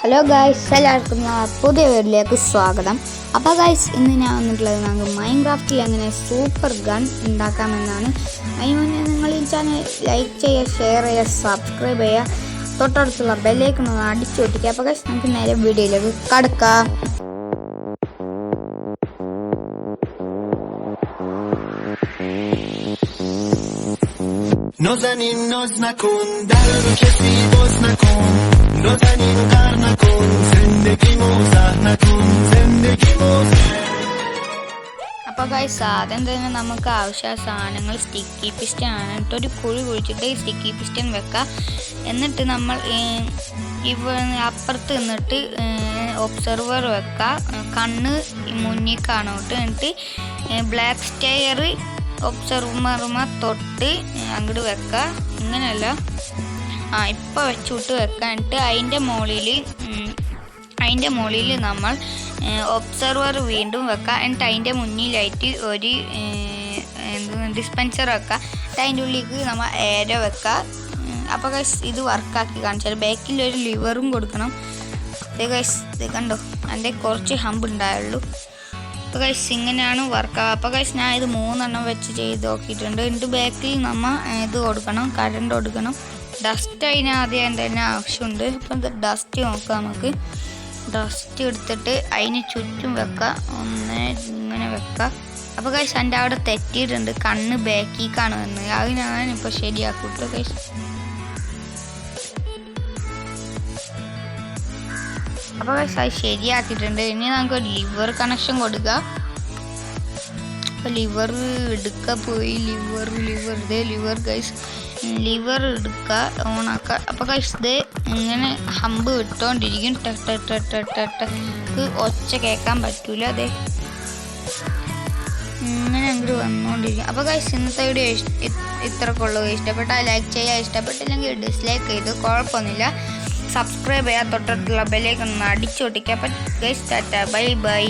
Hello guys, എല്ലാവർക്കും പുതിയ വീഡിയോയിലേക്ക് സ്വാഗതം. അപ്പോൾ ഗൈസ്, ഇന്ന് ഞാൻ വന്നിട്ടുള്ളത് നമുക്ക് മൈൻക്രാഫ്റ്റിൽ എങ്ങനെ സൂപ്പർ ഗൺ ഉണ്ടാക്കാമെന്നാണ്. അതിന് മുന്നേ നിങ്ങൾ ഈ ചാനൽ ലൈക്ക് ചെയ്യുക, ഷെയർ ചെയ്യുക, സബ്സ്ക്രൈബ് ചെയ്യുക, തൊട്ടടുത്തുള്ള ബെല്ലൈക്കൺ ഒന്ന് അടിച്ചു പൊട്ടിക്കുക. അപ്പോൾ ഗൈസ്, നമുക്ക് നേരെ വീഡിയോയിലേക്ക് കടക്കാം. نازنین ناز نکن در رو کسی باز نکن نازنین غر نکن زندگی موزه نکن زندگی موزه. അപ്പോൾ ഗൈസ്, ആദ്യം തന്നെ നമുക്ക് ആവശ്യമായ സാധനങ്ങൾ സ്റ്റിക്കി പിസ്റ്റൺ ആണ്. എന്നിട്ട് ഒരു കുഴി കുഴിച്ചിട്ട് ഈ സ്റ്റിക്കി പിസ്റ്റൺ വെക്കുക. എന്നിട്ട് നമ്മൾ അപ്പുറത്ത് നിന്നിട്ട് ഒബ്സർവർ വെക്കുക. കണ്ണ് മുന്നിൽ കാണോട്ട്. എന്നിട്ട് ബ്ലാക്ക് സ്റ്റെയർ ഒബ്സർവറുമ തൊട്ട് അങ്ങോട്ട് വെക്കുക. ഇങ്ങനെയല്ല, ഇപ്പോൾ വെച്ചുവിട്ട് വെക്കുക. എന്നിട്ട് അതിൻ്റെ മുകളിൽ നമ്മൾ ഒബ്സർവർ വീണ്ടും വെക്കുക. എന്നിട്ട് അതിൻ്റെ മുന്നിലായിട്ട് ഒരു ഡിസ്പെൻസർ വെക്കുക. എന്നിട്ട് അതിൻ്റെ ഉള്ളിലേക്ക് നമ്മൾ ഏരോ വെക്കുക. അപ്പോൾ ഗൈസ്, ഇത് വർക്കാക്കി കാണിച്ചാൽ ബാക്കിൽ ഒരു ലിവറും കൊടുക്കണം. ഇത് ഗൈസ്, ഇത് കണ്ടോ, അതിൻ്റെ കുറച്ച് ഹമ്പ് ഉണ്ടായുള്ളൂ. അപ്പോൾ ഗൈസ്, ഇങ്ങനെയാണ് വർക്കാവുക. അപ്പോൾ ഗൈസ്, ഞാൻ ഇത് 3 വെച്ച് ചെയ്ത് നോക്കിയിട്ടുണ്ട്. എന്നിട്ട് ബാക്കിൽ നമ്മൾ ഇത് കൊടുക്കണം, കറണ്ട് കൊടുക്കണം. ഡസ്റ്റ് അതിന് ആദ്യം തന്നെ ആവശ്യമുണ്ട്. അപ്പം ഇത് ഡസ്റ്റ് നോക്കാം. നമുക്ക് ഡസ്റ്റ് എടുത്തിട്ട് അതിന് ചുറ്റും വെക്കുക. ഇങ്ങനെ വെക്കുക. അപ്പോൾ ഗൈസ്, എൻ്റെ അവിടെ തെറ്റിയിട്ടുണ്ട്. കണ്ണ് ബാക്കിലേക്കാണ് വന്നത്. അത് ഞാനിപ്പോൾ ശരിയാക്കൂട്ടോ ഗൈസ്. അപ്പോൾ ഗൈസ്, അത് ശരിയാക്കിയിട്ടുണ്ട്. ഇനി നമുക്ക് ഒരു ലിവർ കണക്ഷൻ കൊടുക്കുക. അപ്പോൾ ലിവർ എടുക്കുക. പോയി ലിവർ ഗൈസ്, ലിവർ എടുക്കുക, ഓണാക്കുക. അപ്പോൾ ഗൈസ്, ഇത് ഇങ്ങനെ ഹമ്പ് വിട്ടുകൊണ്ടിരിക്കും. ഒച്ച കേൾക്കാൻ പറ്റൂല. അതെ, ഇങ്ങനെ അങ്ങോട്ട് വന്നുകൊണ്ടിരിക്കും. അപ്പോൾ ഗൈസ്, ഇന്നത്തെ വീഡിയോ ഇത്രക്കുള്ളൂ. ഇഷ്ടപ്പെട്ടാൽ ലൈക്ക് ചെയ്യുക, ഇഷ്ടപ്പെട്ടില്ലെങ്കിൽ ഡിസ്ലൈക്ക് ചെയ്ത് കുഴപ്പമൊന്നുമില്ല. സബ്സ്ക്രൈബ് ചെയ്യുക, തൊട്ടടുത്തുള്ള ബെല്ലൈക്കൺ ഒന്ന് അടിച്ചു പൊട്ടിക്കുക. അപ്പോൾ ഗൈസ്, ടാറ്റ, ബൈ ബൈ.